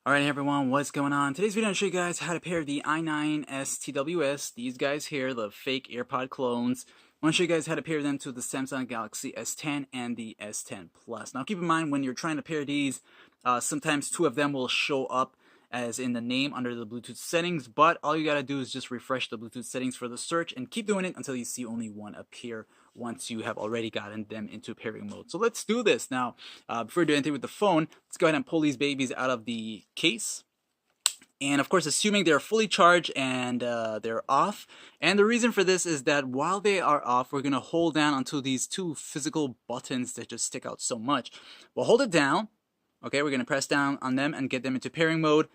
Alright everyone, what's going on? Today's video I'm going to show you guys how to pair the i9s TWS, these guys here, the fake AirPod clones. I want to show you guys how to pair them to the Samsung Galaxy S10 and the S10 Plus. Now keep in mind when you're trying to pair these, sometimes two of them will show up as in the name under the Bluetooth settings, but all you gotta do is just refresh the Bluetooth settings for the search and keep doing it until you see only one appear once you have already gotten them into pairing mode. So let's do this. Now, before we do anything with the phone, let's go ahead and pull these babies out of the case. And of course, assuming they're fully charged and they're off. And the reason for this is that while they are off, we're gonna hold down onto these two physical buttons that just stick out so much. We'll hold it down. Okay, we're gonna press down on them and get them into pairing mode.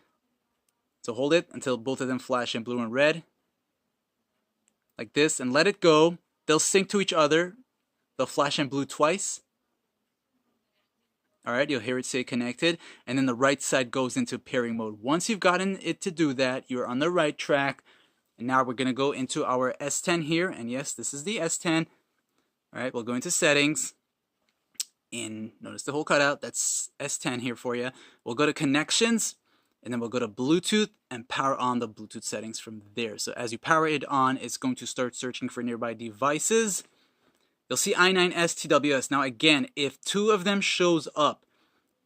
So hold it until both of them flash in blue and red. Like this, and let it go. They'll sync to each other. They'll flash in blue twice. Alright, you'll hear it say connected. And then the right side goes into pairing mode. Once you've gotten it to do that, you're on the right track. And now we're going to go into our S10 here. And yes, this is the S10. Alright, we'll go into settings. And notice the whole cutout. That's S10 here for you. We'll go to connections. And then we'll go to Bluetooth and power on the Bluetooth settings from there. So as you power it on, it's going to start searching for nearby devices. You'll see i9s TWS. Now again, if two of them shows up,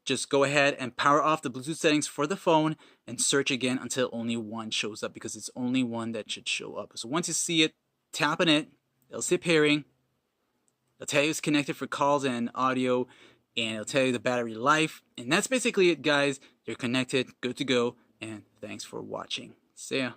just go ahead and power off the Bluetooth settings for the phone and search again until only one shows up, because it's only one that should show up. So once you see it, tap on it, it'll say pairing. It'll tell you it's connected for calls and audio, and it'll tell you the battery life. And that's basically it, guys. You're connected, good to go, and thanks for watching. See ya.